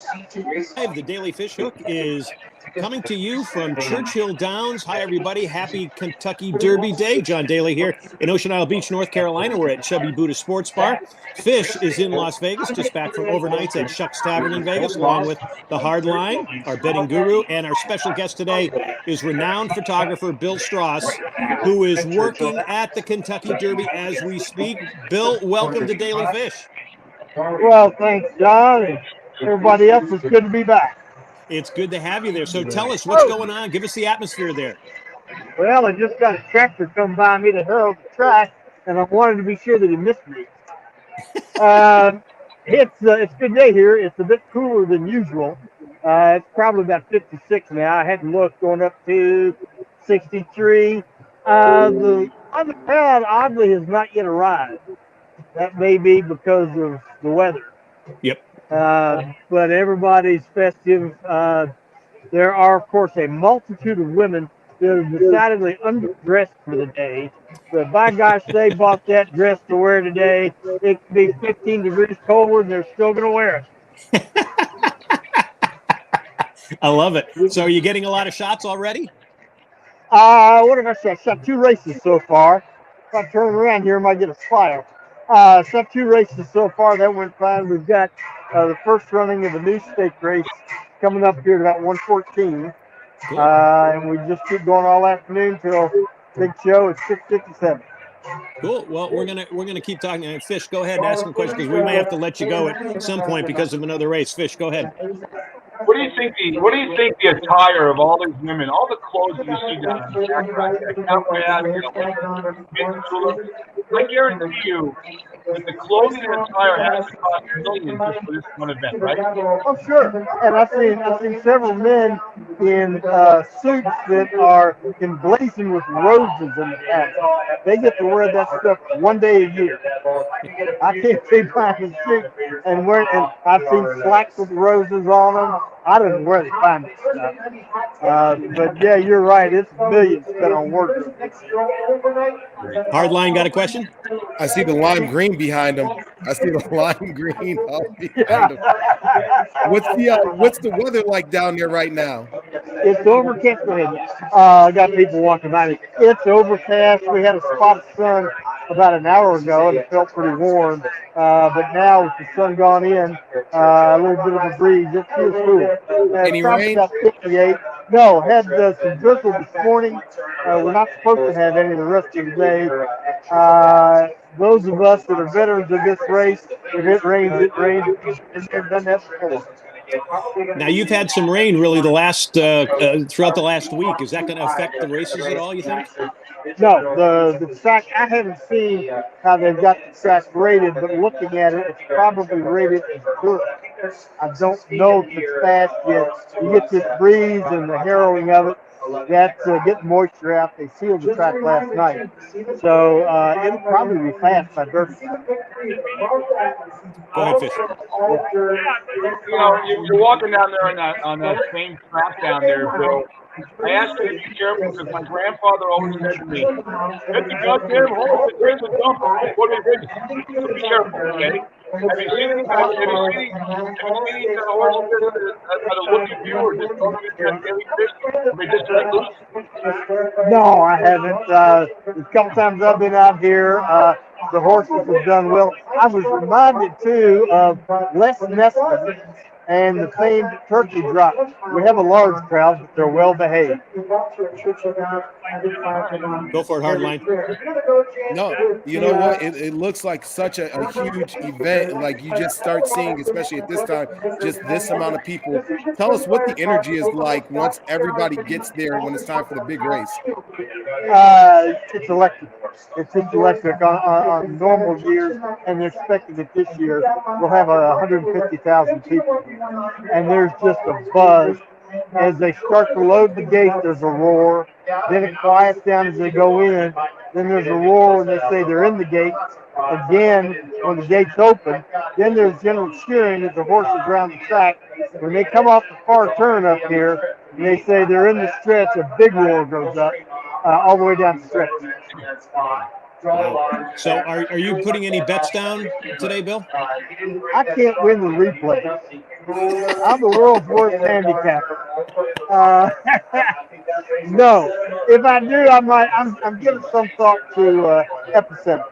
Live, the Daily Fish Hook is coming to you from Churchill Downs. Hi, everybody. Happy Kentucky Derby Day. John Daly here in Ocean Isle Beach, North Carolina. We're at Chubby Buddha Sports Bar. Fish is in Las Vegas, just back from overnights at Shuck's Tavern in Vegas, along with the Hard Line, our betting guru. And our special guest today is renowned photographer Bill Strauss, who is working at the Kentucky Derby as we speak. Bill, welcome to Daily Fish. Well, thanks, John. And everybody else, it's good to be back. It's good to have you there. So tell us what's going on. Give us the atmosphere there. Well, I just got a tractor come by me to herald the track, and I wanted to be sure that he missed me. It's a good day here. It's a bit cooler than usual. It's probably about 56 now. I hadn't looked, going up to 63. The other crowd, oddly, has not yet arrived. That may be because of the weather. Yep. But everybody's festive. There are, of course, a multitude of women that are decidedly underdressed for the day. But by gosh, they bought that dress to wear today. It could be 15 degrees colder, and they're still going to wear it. I love it. So are you getting a lot of shots already? What have I said? I shot 2 races so far. If I turn around here, I might get a fire. Shot 2 races so far. That went fine. We've got the first running of the new stake race coming up here at about 1:14. Cool. And we just keep going all afternoon till big show at 6:57. Cool. Well, we're gonna keep talking. Fish, go ahead and ask him a question because we may have to let you go at some point because of another race. Fish, go ahead. What do you think the attire of all these women, all the clothes you see down on the track, I guarantee you that the clothing and attire has to cost millions just for this one event, right? Oh, sure. And I've seen several men in suits that are emblazoned with roses in the back. They get to wear that stuff one day a year. I can't see buying a suit and I've seen slacks with roses on them. I don't know where they find this stuff. But yeah, you're right. It's millions spent on work. Hardline got a question? I see the lime green behind him. What's the weather like down there right now? It's overcast. Go ahead. I got people walking by me. It's overcast. We had a spot of sun about an hour ago, and it felt pretty warm. But now with the sun gone in, a little bit of a breeze. It feels cool. Any rain? About 58. No, had some drizzle this morning. We're not supposed to have any the rest of the day. Those of us that are veterans of this race, if it rains, it rains. We've never done that before. Now you've had some rain really the last throughout the last week. Is that going to affect the races at all, you think? No, the track, I haven't seen how they've got the track rated, but looking at it, it's probably rated as good. I don't know if it's fast yet. You get this breeze and the harrowing of it. That's getting moisture out. They sealed the track last night. So it'll probably be fast by Derby. Go ahead, Fish. You're walking down there on that same track down there, Bill. I asked you to be careful because my grandfather always said to me, "Get the goddamn horse, there's a dump. What is it?" So be careful, okay? Have you seen the horses at a looking view or just daily fish? They just let loose? No, I haven't. A couple times I've been out here, the horses have done well. I was reminded, too, of Les Nessman and the famed turkey drop. We have a large crowd, but they're well behaved. Go for it, Hardline. No, you know what? It looks like such a huge event. Like you just start seeing, especially at this time, just this amount of people. Tell us what the energy is like once everybody gets there when it's time for the big race. It's electric. It's electric on normal years, and they're expecting it this year. We'll have 150,000 people, and there's just a buzz. As they start to load the gate, there's a roar. Then it quiets down as they go in. Then there's a roar when they say they're in the gate. Again, when the gates open, then there's general cheering as the horses around the track. When they come off the far turn up here, and they say they're in the stretch, a big roar goes up all the way down the stretch. Wow. So are you putting any bets down today, Bill? I can't win the replay. I'm the world's worst handicapper. No, if I do, I might. I'm giving some thought to Epicenter.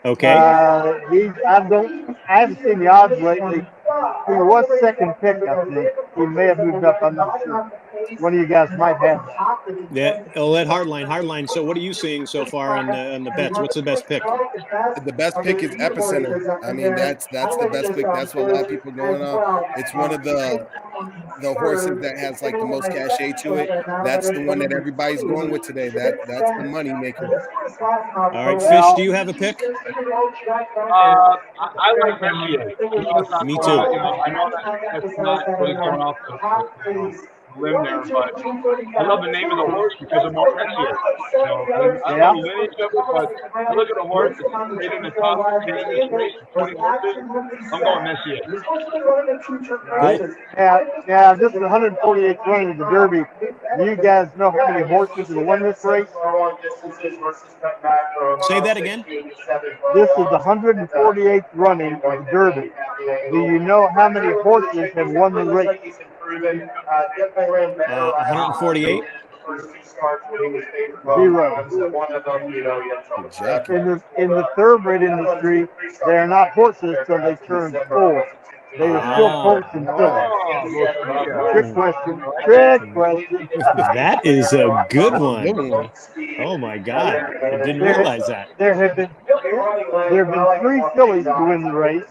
Okay. I haven't seen the odds lately. He was second pick, I think. He may have moved up. I'm not sure. One of you guys might have that. Yeah. I'll let Hardline. So what are you seeing so far on the bets? What's the best pick? The best pick is Epicenter. I mean, that's the best pick. That's what a lot of people are going on. It's one of the horses that has like the most cachet to it. That's the one that everybody's going with today. That's the money maker. All right, Fish, do you have a pick? I like Messier. Me too. I know that's not really going off the limb there, but I love the name of the horse because of Mark Messier. I don't know the lineage of it, but I look at a horse that's right in the top 10 in this race, 20 horses. I'm going Messier. Yeah, this is the 148th running of the Derby. Do you guys know how many horses have won this race? Say that again. This is the 148th running of the Derby. Do you know how many horses have won the race? 148. 0. In the thoroughbred industry, they are not horses till they turn 4. They are still colts and fillies. Trick question. That is a good one. Oh my God! I didn't realize that. There have been 3 fillies to win the race.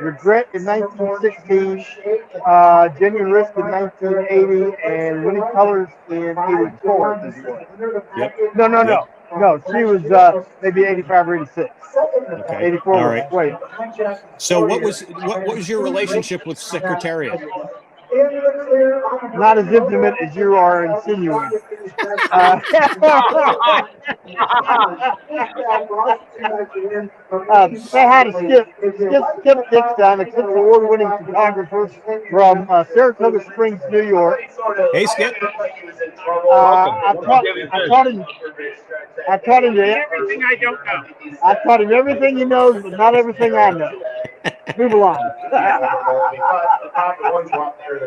Regret in 1916, Genuine Risk in 1980, and Winning Colors in 84. Yep. No, she was maybe 85 or 86. Okay. 84 All was right. Wait. So what was your relationship with Secretariat? Not as intimate as you are insinuating. Say hi to Skip Dickstein, a Skip award-winning photographer from Saratoga Springs, New York. Hey, Skip. I taught him everything I don't know. I taught him everything he knows, but not everything I know. Move along.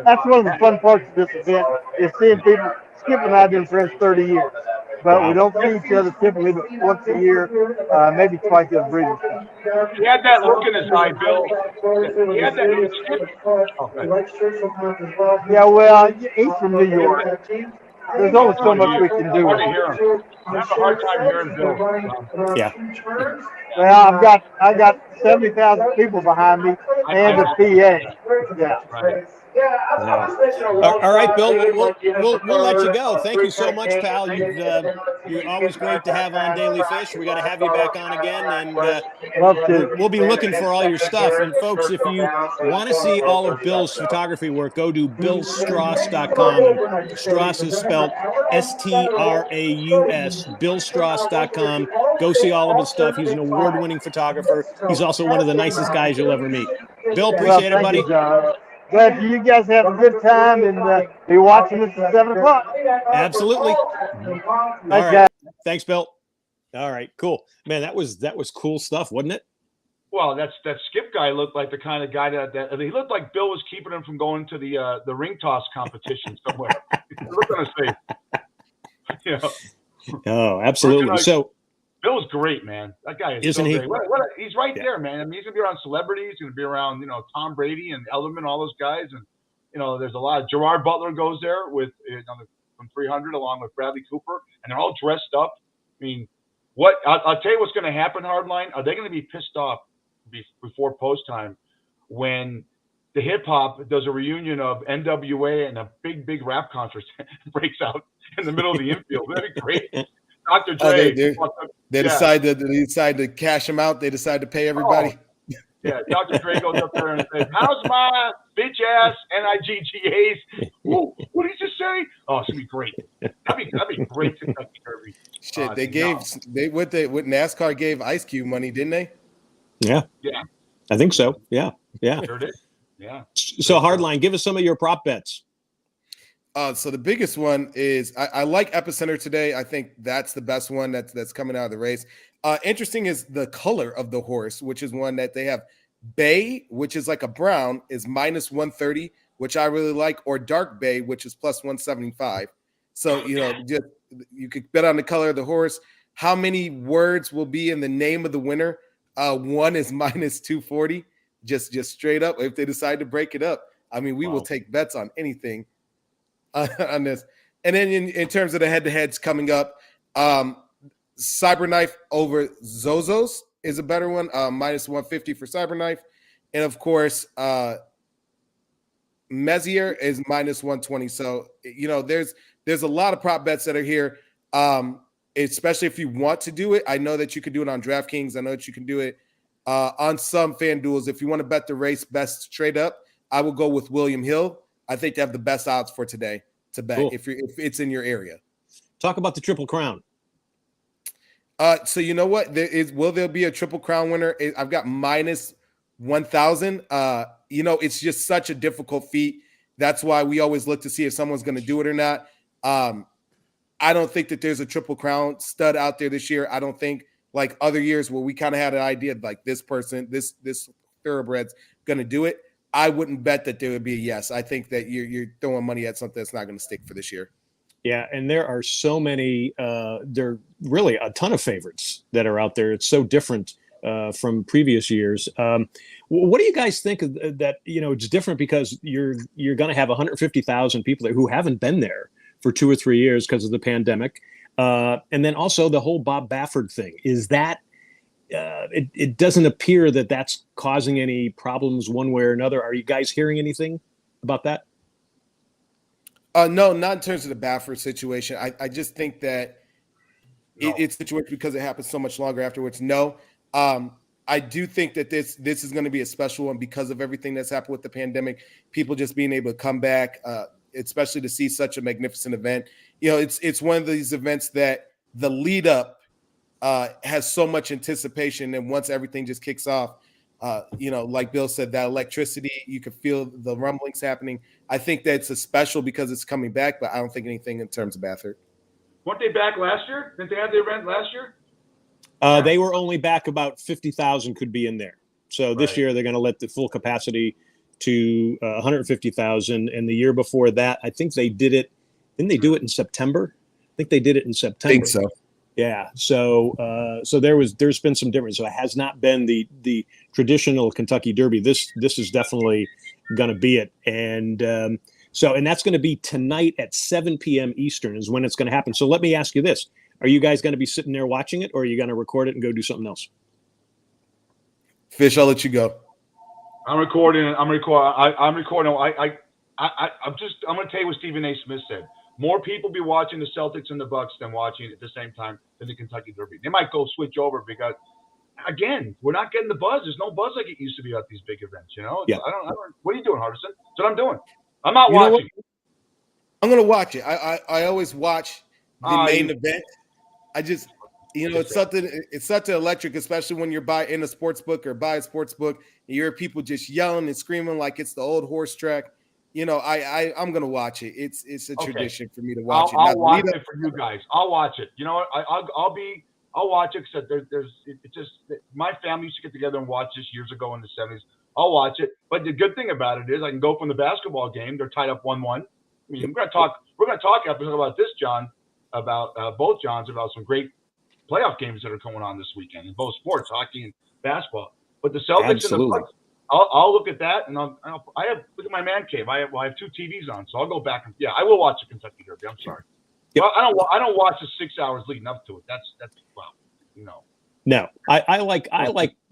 That's one of the fun parts of this event is seeing people. Skip and I have been friends 30 years, but we don't see each other typically but once a year, maybe twice at a breeding stuff. He had that look in his eye, Bill. He had that. Yeah, well, he's from New York. There's only so much we can do. Hard to hear him. I have a hard time hearing Bill. Yeah. Well, I got 70,000 people behind me and a PA. Yeah. Right. All right, Bill. We'll let you go. Thank you so much, pal. You're always great to have on Daily Fish. We got to have you back on again, and we'll be looking for all your stuff. And folks, if you want to see all of Bill's photography work, go to billstraus.com. Straus is spelled S-T-R-A-U-S. Billstraus.com. Go see all of his stuff. He's an award-winning photographer. He's also one of the nicest guys you'll ever meet. Bill, appreciate it, buddy. Glad you guys have a good time and be watching this at 7 o'clock. Absolutely. All right. Thanks, Bill. All right, cool. Man, that was cool stuff, wasn't it? Well, that Skip guy looked like the kind of guy that he looked like Bill was keeping him from going to the ring toss competition somewhere. Look on his face. You know. Oh, absolutely. So Bill's great, man. That guy is Isn't so he? great. He's right there, man. I mean, he's gonna be around celebrities. He's gonna be around, Tom Brady and Elderman, all those guys, and there's a lot. Gerard Butler goes there with from 300 along with Bradley Cooper, and they're all dressed up. I mean, I'll tell you what's gonna happen, Hardline. Are they gonna be pissed off before post time when the hip hop does a reunion of NWA and a big rap concert breaks out in the middle of the infield? That'd be great. Dr. Dre. They decide to cash them out. They decide to pay everybody. Oh. Yeah, Dr. Dre goes up there and says, "How's my bitch ass NIGGAs?" Whoa, what did you just say? Oh, it's gonna be great. That'd be great Kentucky Derby. Shit, what NASCAR gave Ice Cube money, didn't they? Yeah. Yeah. I think so. Yeah. Sure did. Yeah. So Hardline, give us some of your prop bets. So the biggest one is I like Epicenter today. I think that's the best one that's coming out of the race. Interesting is the color of the horse, which is one that they have. Bay, which is like a brown, is minus 130, which I really like, or dark bay, which is plus 175. So, just you could bet on the color of the horse. How many words will be in the name of the winner? One is minus 240, just straight up. If they decide to break it up, I mean, we will take bets on anything on this. And then in terms of the head-to-heads coming up, Cyberknife over Zozos is a better one, minus 150 for Cyberknife. And of course, Mezier is minus 120. So, there's a lot of prop bets that are here, especially if you want to do it. I know that you could do it on DraftKings. I know that you can do it on some FanDuels. If you want to bet the race best straight up, I will go with William Hill. I think they have the best odds for today to bet if it's in your area. Talk about the Triple Crown. So you know what? Will there be a Triple Crown winner? I've got minus 1,000. It's just such a difficult feat. That's why we always look to see if someone's going to do it or not. I don't think that there's a Triple Crown stud out there this year. I don't think like other years where we kind of had an idea of like this person, this thoroughbred's going to do it. I wouldn't bet that there would be a yes. I think that you're throwing money at something that's not going to stick for this year. Yeah, and there are so many, there are really a ton of favorites that are out there. It's so different from previous years. What do you guys think of that? It's different because you're going to have 150,000 people there who haven't been there for 2 or 3 years because of the pandemic. And then also the whole Bob Baffert thing. Is that, it doesn't appear that that's causing any problems one way or another. Are you guys hearing anything about that? No, not in terms of the Baffert situation. I just think that it's a situation because it happens so much longer afterwards. No, I do think that this is going to be a special one because of everything that's happened with the pandemic. People just being able to come back, especially to see such a magnificent event. It's one of these events that the lead up has so much anticipation, and once everything just kicks off, like Bill said, that electricity, you could feel the rumblings happening. I think that it's a special because it's coming back, but I don't think anything in terms of Baffert. Weren't they back last year? Didn't they have the event last year? They were only back about 50,000 could be in there. So this year they're going to let the full capacity to 150,000. And the year before that, I think they did it. Didn't they do it in September? I think they did it in September. I think so. Yeah. So there's been some difference. So it has not been the traditional Kentucky Derby. This is definitely going to be it. And and that's going to be tonight at 7 p.m. Eastern is when it's going to happen. So let me ask you this. Are you guys going to be sitting there watching it, or are you going to record it and go do something else? Fish, I'll let you go. I'm recording. I'm recording. I'm going to tell you what Stephen A. Smith said. More people be watching the Celtics and the Bucks than watching it at the same time than the Kentucky Derby. They might go switch over because, again, we're not getting the buzz. There's no buzz like it used to be at these big events. Yeah. I don't. What are you doing, Hardison? That's what I'm doing. I'm not watching. I'm going to watch it. I always watch the main event. I just, it's something electric, especially when you're in a sports book or buy a sports book and you hear people just yelling and screaming like it's the old horse track. I'm gonna watch it. It's a tradition for me to watch it. I'll watch it for you guys. I'll watch it. You know what? I'll watch it because it's just my family used to get together and watch this years ago in the 70s. I'll watch it. But the good thing about it is I can go from the basketball game. They're tied up 1-1. I mean, we're gonna talk about this, John, about both Johns, about some great playoff games that are going on this weekend in both sports, hockey and basketball. But the Celtics and the Bucks, I'll look at that, and look at my man cave. I have 2 TVs on, so I'll go back and I will watch the Kentucky Derby. I'm sorry. Yep. Well, I don't watch the 6 hours leading up to it. That's No, I like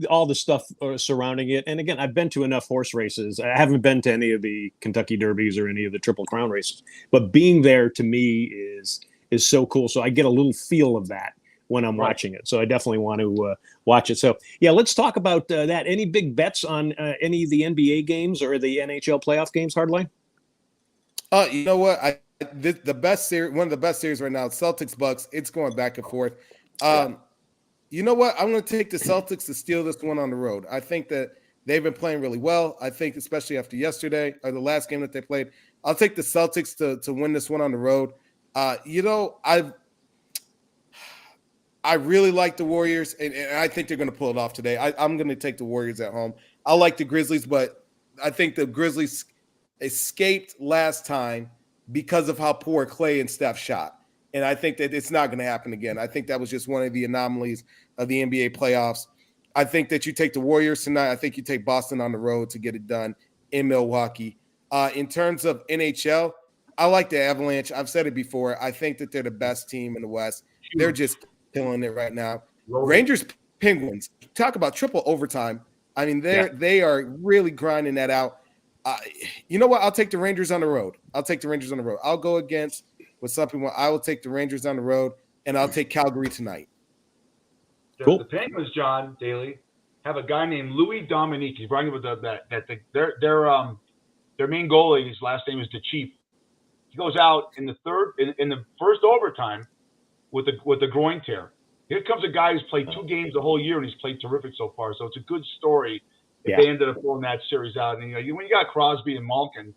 all the stuff surrounding it. And again, I've been to enough horse races. I haven't been to any of the Kentucky Derbies or any of the Triple Crown races, but being there to me is so cool. So I get a little feel of that when I'm watching it. So I definitely want to watch it. So yeah, let's talk about that. Any big bets on any of the NBA games or the NHL playoff games, Hardline? You know what? The best series, one of the best series right now, Celtics Bucks. It's going back and forth. You know what? I'm going to take the Celtics to steal this one on the road. I think that they've been playing really well. I think especially after yesterday or the last game that they played, I'll take the Celtics to win this one on the road. I really like the Warriors, and I think they're going to pull it off today. I'm going to take the Warriors at home. I like the Grizzlies, but I think the Grizzlies escaped last time because of how poor Clay and Steph shot. And I think that it's not going to happen again. I think that was just one of the anomalies of the NBA playoffs. I think that you take the Warriors tonight. I think you take Boston on the road to get it done in Milwaukee. In terms of NHL, I like the Avalanche. I've said it before. I think that they're the best team in the West. They're just killing it right now. Rangers, Penguins, talk about triple overtime. I mean, they are really grinding that out. You know what? I'll take the Rangers on the road. I'll go against what some people want. I will take the Rangers on the road, and I'll take Calgary tonight. Cool. The Penguins, John Daly, have a guy named Louis Dominique. He's running with their main goalie. His last name is the Chief. He goes out in the first overtime with a groin tear. Here comes a guy who's played 2 games the whole year, and he's played terrific so far. So it's a good story if they ended up pulling that series out. And when you got Crosby and Malkin,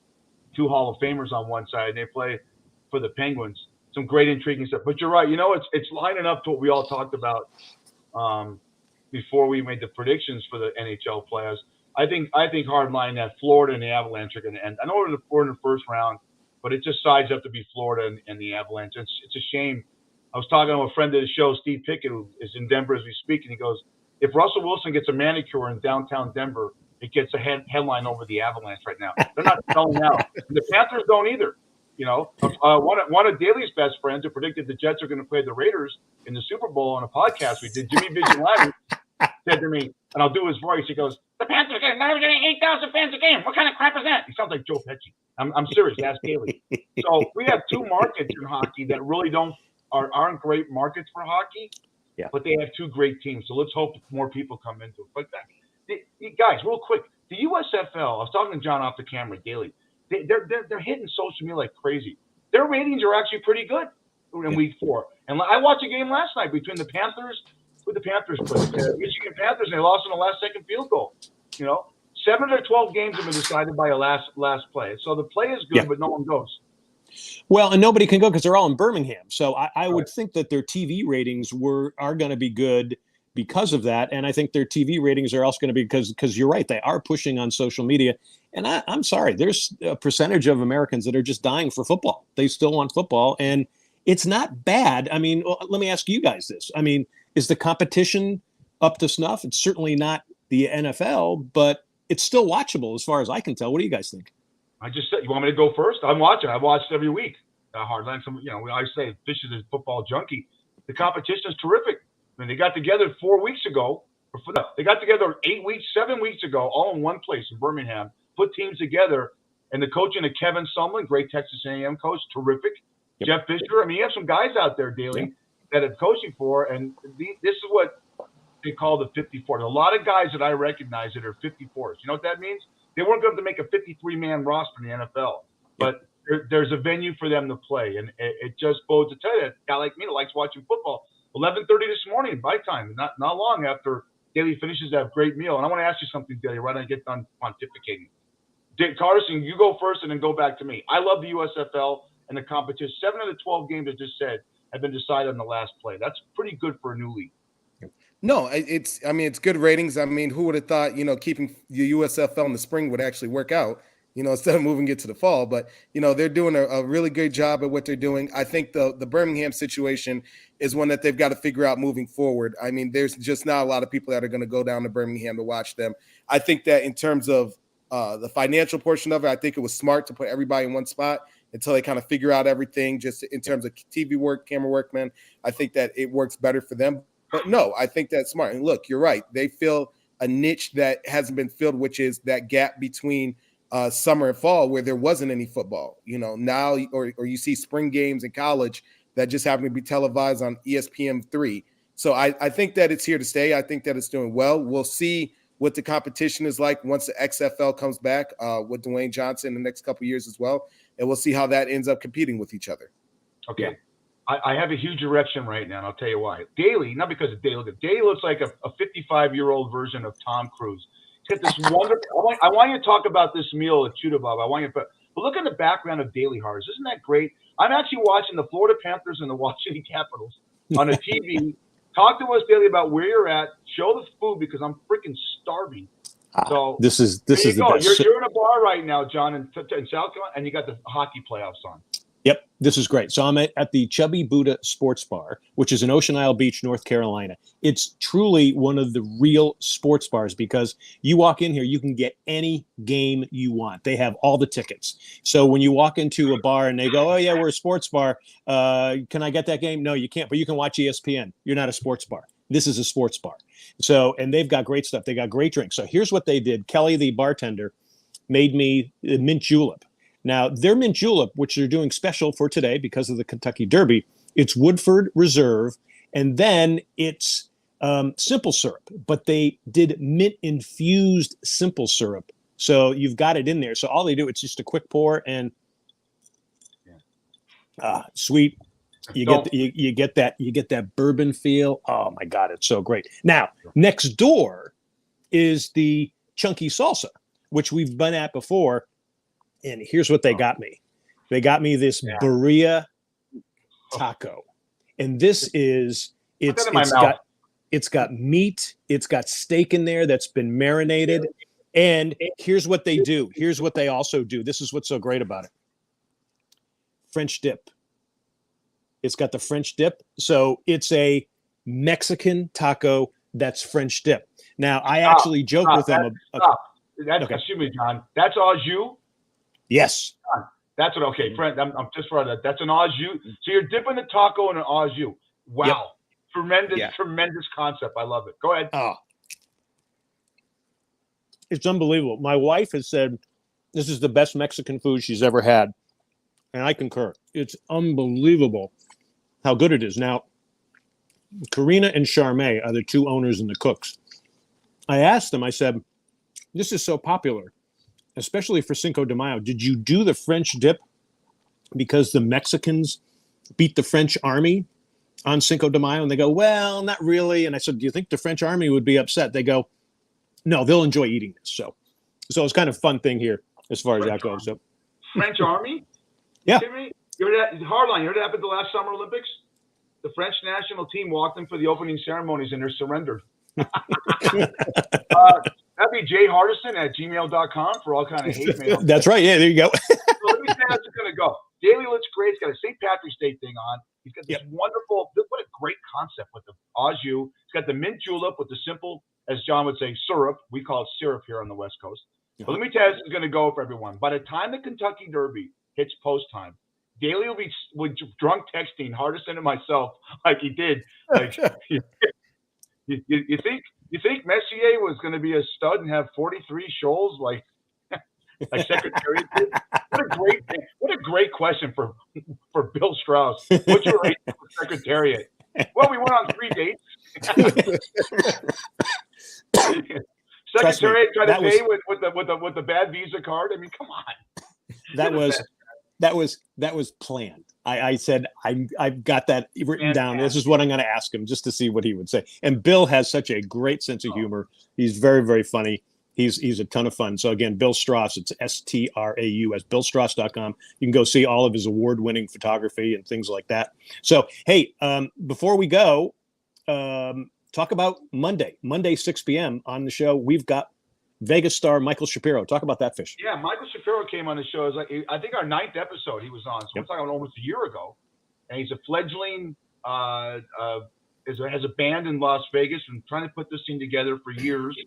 2 Hall of Famers on one side, and they play for the Penguins, some great intriguing stuff. But you're right. It's lining up to what we all talked about before we made the predictions for the NHL playoffs. I think hard line that Florida and the Avalanche are going to end. I know we're in the first round, but it just sides up to be Florida and the Avalanche. It's a shame. I was talking to a friend of the show, Steve Pickett, who is in Denver as we speak, and he goes, if Russell Wilson gets a manicure in downtown Denver, it gets a headline over the Avalanche right now. They're not selling out. And the Panthers don't either. One of Daly's best friends who predicted the Jets are going to play the Raiders in the Super Bowl on a podcast we did, Jimmy Vigilante, said to me, and I'll do his voice, he goes, the Panthers are getting 8,000 fans a game. What kind of crap is that? He sounds like Joe Pesci. I'm serious. Ask Daly. So we have 2 markets in hockey that really aren't great markets for hockey, but they have 2 great teams. So let's hope more people come into it. But guys, real quick, the USFL, I was talking to John off the camera, Daily. They're hitting social media like crazy. Their ratings are actually pretty good in week 4. And I watched a game last night between the Panthers. Who the Panthers played? Michigan Panthers, and they lost on the last second field goal. 7 of their 12 games have been decided by a last play. So the play is good, but no one goes. Well, and nobody can go because they're all in Birmingham. So I would think that their TV ratings are going to be good because of that. And I think their TV ratings are also going to be because you're right. They are pushing on social media. And I'm sorry, there's a percentage of Americans that are just dying for football. They still want football. And it's not bad. I mean, let me ask you guys this. I mean, is the competition up to snuff? It's certainly not the NFL, but it's still watchable as far as I can tell. What do you guys think? I just said, you want me to go first? I'm watching. I watched every week. Hardline. We always say Fish is a football junkie. The competition is terrific. I mean, they got together 4 weeks ago. They got together 7 weeks ago, all in one place in Birmingham. Put teams together, and the coaching of Kevin Sumlin, great Texas A&M coach, terrific. Yep. Jeff Fisher. I mean, you have some guys out there, Daly, that have coaching for, and this is what they call the 54. There's a lot of guys that I recognize that are 54s. You know what that means? They weren't going to make a 53-man roster in the NFL, but there's a venue for them to play, and it just bodes to tell you, a guy like me that likes watching football. 11:30 this morning, by time, not long after Daly finishes that great meal. And I want to ask you something, Daly, right when I get done pontificating. Dick Carson, you go first and then go back to me. I love the USFL and the competition. 7 of the 12 games I just said have been decided on the last play. That's pretty good for a new league. No, it's good ratings. I mean, who would have thought, keeping the USFL in the spring would actually work out, instead of moving it to the fall. But, they're doing a really good job at what they're doing. I think the Birmingham situation is one that they've got to figure out moving forward. I mean, there's just not a lot of people that are going to go down to Birmingham to watch them. I think that in terms of the financial portion of it, I think it was smart to put everybody in one spot until they kind of figure out everything just in terms of TV work, camera work, man. I think that it works better for them. But no, I think that's smart. And look, you're right. They fill a niche that hasn't been filled, which is that gap between summer and fall where there wasn't any football. Now or you see spring games in college that just happen to be televised on ESPN3. So I think that it's here to stay. I think that it's doing well. We'll see what the competition is like once the XFL comes back with Dwayne Johnson in the next couple of years as well. And we'll see how that ends up competing with each other. Okay. Yeah. I have a huge erection right now, and I'll tell you why. Daly, not because of Daly. Daly looks like a 55-year-old version of Tom Cruise. He's got this wonderful. I want you to talk about this meal at Chuda Bob. I want you to, but look at the background of Daly Harris. Isn't that great? I'm actually watching the Florida Panthers and the Washington Capitals on a TV Talk to us daily about where you're at. Show the food because I'm freaking starving. So this is the best. You're in a bar right now, John, in South Carolina, and you got the hockey playoffs on. Yep, this is great. So I'm at the Chubby Buddha Sports Bar, which is in Ocean Isle Beach, North Carolina. It's truly one of the real sports bars because you walk in here, you can get any game you want. They have all the tickets. So when you walk into a bar and they go, "Oh yeah, we're a sports bar. Can I get that game?" No, you can't, but you can watch ESPN. You're not a sports bar. This is a sports bar. So, and they've got great stuff. They got great drinks. So here's what they did. Kelly, the bartender, made me a mint julep. Now, their mint julep, which they're doing special for today because of the Kentucky Derby, it's Woodford Reserve, and then it's simple syrup. But they did mint-infused simple syrup. So you've got it in there. So all they do, it's just a quick pour and sweet. You get that bourbon feel. Oh my God, it's so great. Now, next door is the Chunky Salsa, which we've been at before. And here's what they got me. They got me this birria taco. And this is it's got meat, it's got steak in there that's been marinated. And here's what they do. Here's what they also do. This is what's so great about it. French dip. It's got the French dip. So it's a Mexican taco that's French dip. Now, I actually joke with them. Excuse me, John. That's au jus? Yes. That's what, okay, friend, I'm just for that. That's an au jus. So you're dipping the taco in an au jus. Wow. Yep. Tremendous concept. I love it. Go ahead. Oh. It's unbelievable. My wife has said this is the best Mexican food she's ever had. And I concur. It's unbelievable how good it is. Now, Karina and Charmaine are the two owners and the cooks. I asked them, I said, this is so popular, especially for Cinco de Mayo. Did you do the French dip because the Mexicans beat the French army on Cinco de Mayo? And they go, well, not really. And I said, do you think the French army would be upset? They go, no, they'll enjoy eating this. So it's kind of a fun thing here as far as that goes. So French army? Yeah. You heard that? Hardline, you heard that happened the last Summer Olympics? The French national team walked in for the opening ceremonies and they're surrendered. That'd be jhardison@gmail.com for all kind of hate mail. That's right. Yeah, there you go. So let me say how it's going to go. Daily looks great. He's got a St. Patrick's Day thing on. He's got this wonderful, what a great concept with the au jus. He's got the mint julep with the simple, as John would say, syrup. We call it syrup here on the West Coast. But let me tell you how this is going to go for everyone. By the time the Kentucky Derby hits post time, Daly will be drunk texting Hardison and myself like he did. Like, you think Messier was going to be a stud and have 43 shoals like Secretariat did? What a great question for Bill Strauss. What's your rate for Secretariat? Well, we went on 3 dates. Secretariat tried to pay with the bad Visa card. I mean, come on. That was planned. I said I've got that written down. This is what I'm going to ask him just to see what he would say. And Bill has such a great sense of humor. He's very, very funny. He's a ton of fun. So again, Bill Strauss, it's STRAUS, BillStrauss.com. You can go see all of his award-winning photography and things like that. So hey, before we go, talk about Monday 6 p.m. on the show. We've got Vegas star Michael Shapiro. Talk about that fish. Yeah, Michael Shapiro came on the show. It was like, I think our 9th episode he was on. So we're talking about almost a year ago. And he's a fledgling, has a band in Las Vegas and trying to put this thing together for years.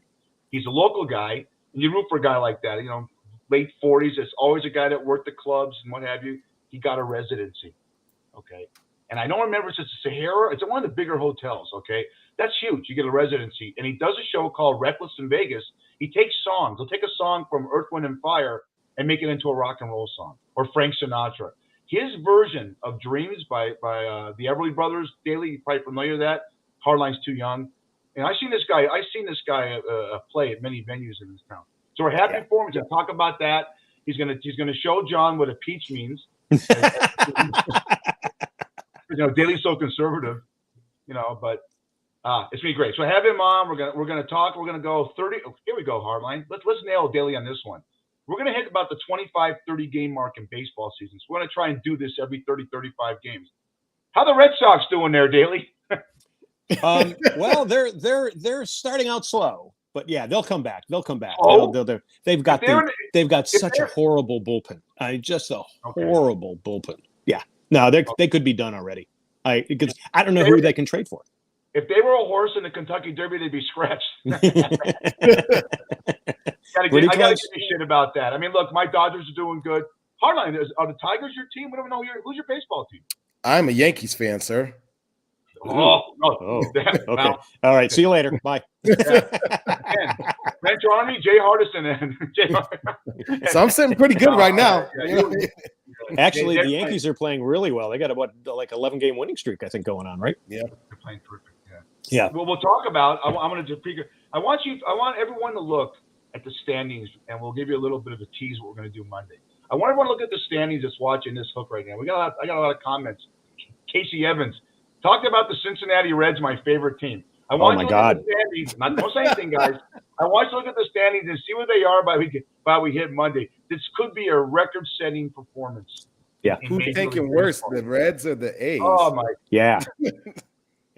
He's a local guy. And you root for a guy like that, late 40s. It's always a guy that worked the clubs and what have you. He got a residency. Okay. And I don't remember if it's a Sahara. It's at one of the bigger hotels. Okay. That's huge. You get a residency. And he does a show called Reckless in Vegas. He takes songs. He'll take a song from Earth, Wind, and Fire and make it into a rock and roll song. Or Frank Sinatra. His version of Dreams by the Everly Brothers, Daly, you're probably familiar with that. Hardline's Too Young. And I've seen this guy play at many venues in this town. So we're happy for him. He's going to talk about that. He's going to show John what a peach means. Daly's so conservative, but it's gonna be great. So have him on. We're gonna talk. We're gonna go 30. Oh, here we go, Hardline. Let's nail Daly on this one. We're gonna hit about the 25-30 game mark in baseball season. So we're gonna try and do this every 30-35 games. How the Red Sox doing there, Daly? Well, they're starting out slow, but yeah, they'll come back. They'll come back. Oh? They've got such a they're- horrible bullpen. Just a Okay. horrible bullpen. Yeah, no, they could be done already. Because I don't know who they can trade for. If they were a horse in the Kentucky Derby, they'd be scratched. I gotta give you shit about that. I mean, look, my Dodgers are doing good. Hardline, are the Tigers your team? We don't know who's your baseball team. I'm a Yankees fan, sir. Okay. Wow. All right. See you later. Bye. French Army, Jay Hardison, and So I'm sitting pretty good right now. Actually, the Yankees are playing really well. They got a 11-game winning streak, I think, going on, right? Yeah, they're playing perfect. Yeah. Well, we'll talk about. I'm going to just I want everyone to look at the standings, and we'll give you a little bit of a tease what we're going to do Monday. I want everyone to look at the standings that's watching this hook right now. I got a lot of comments. Casey Evans talked about the Cincinnati Reds, my favorite team. I want you to look at the standings. Don't say anything, guys. I want you to look at the standings and see where they are by we hit Monday. This could be a record-setting performance. Yeah. Who's thinking worse, the Reds or the A's? Oh my. Yeah.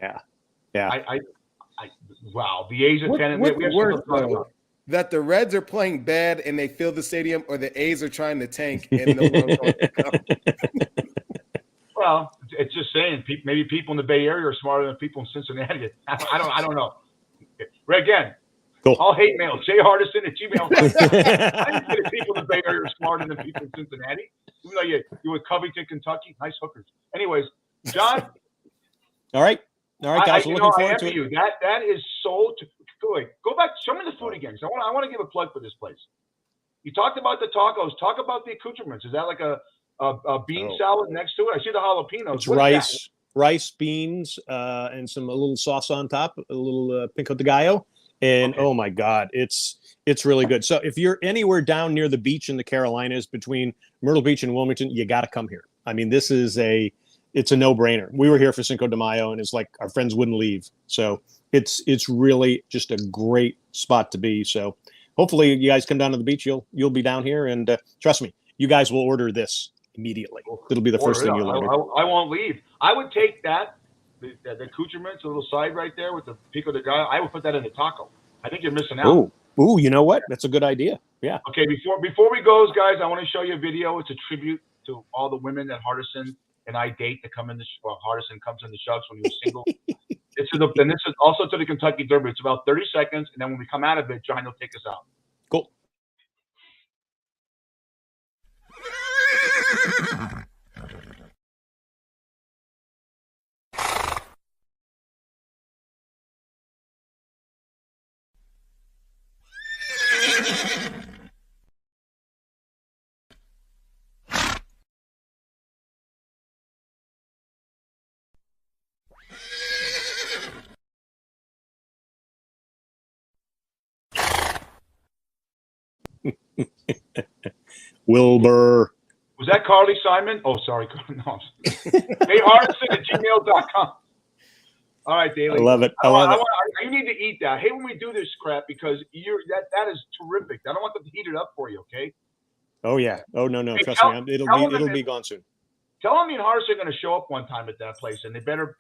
Yeah. Wow. The A's are 10. What's worse, though? That the Reds are playing bad and they fill the stadium, or the A's are trying to tank and no one's going to come? Well, it's just saying. Maybe people in the Bay Area are smarter than people in Cincinnati. I don't know. Again, cool. All hate mail. jhardison@gmail.com. I think that people in the Bay Area are smarter than people in Cincinnati. Even though you with Covington, Kentucky, nice hookers. Anyways, John. All right, guys. We're looking forward to it. That is so. Go back. Show me the food again. I want to give a plug for this place. You talked about the tacos. Talk about the accoutrements. Is that like a bean salad next to it? I see the jalapenos. It's rice, beans, and a little sauce on top, a little pico de gallo, and oh my God, it's really good. So if you're anywhere down near the beach in the Carolinas, between Myrtle Beach and Wilmington, you got to come here. I mean, it's a no-brainer. We were here for Cinco de Mayo, and it's like our friends wouldn't leave. So it's really just a great spot to be. So hopefully you guys come down to the beach. You'll be down here, and trust me, you guys will order this immediately. It'll be the first thing you'll order. I won't leave. I would take the accoutrements, a little side right there with the pico de gallo. I would put that in the taco. I think you're missing out. Ooh, you know what? That's a good idea. Yeah. Okay, before we go, guys, I want to show you a video. It's a tribute to all the women that Hardison and I date that come in the Hardison comes in the Shucks when he was single. And this is also to the Kentucky Derby. It's about 30 seconds, and then when we come out of it, John will take us out. Cool. Wilbur. Was that Carly Simon? Oh, sorry. No. jhardison@gmail.com. All right, Daly. I love it. You need to eat that. I hate when we do this crap because that is terrific. I don't want them to heat it up for you, okay? Oh yeah. Oh no. Hey, Trust me. It'll be gone soon. Tell them me and Hardison are going to show up one time at that place, and they better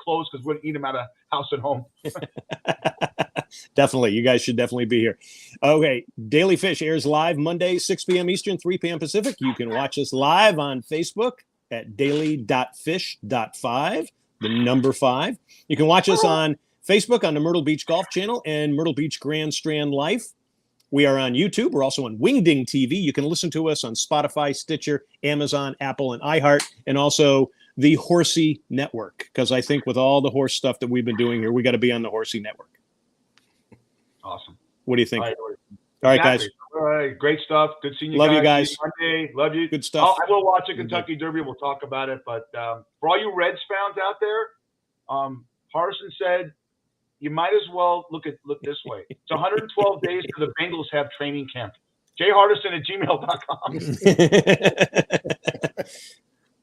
close because we're going to eat them out of house and home. Definitely. You guys should definitely be here. Okay. Daily Fish airs live Monday, 6 p.m. Eastern, 3 p.m. Pacific. You can watch us live on Facebook at daily.fish.5, the number 5. You can watch us on Facebook on the Myrtle Beach Golf Channel and Myrtle Beach Grand Strand Life. We are on YouTube. We're also on Wingding TV. You can listen to us on Spotify, Stitcher, Amazon, Apple, and iHeart, and also the Horsey Network, because I think with all the horse stuff that we've been doing here, we got to be on the Horsey Network. Awesome. What do you think? All right, guys. All right, great stuff. Good seeing you. Love you guys. Monday. Love you. Good stuff. I will watch the Kentucky Derby. We'll talk about it. But for all you Reds fans out there, Hardison said you might as well look this way. It's 112 days till the Bengals have training camp. jhardison@gmail.com.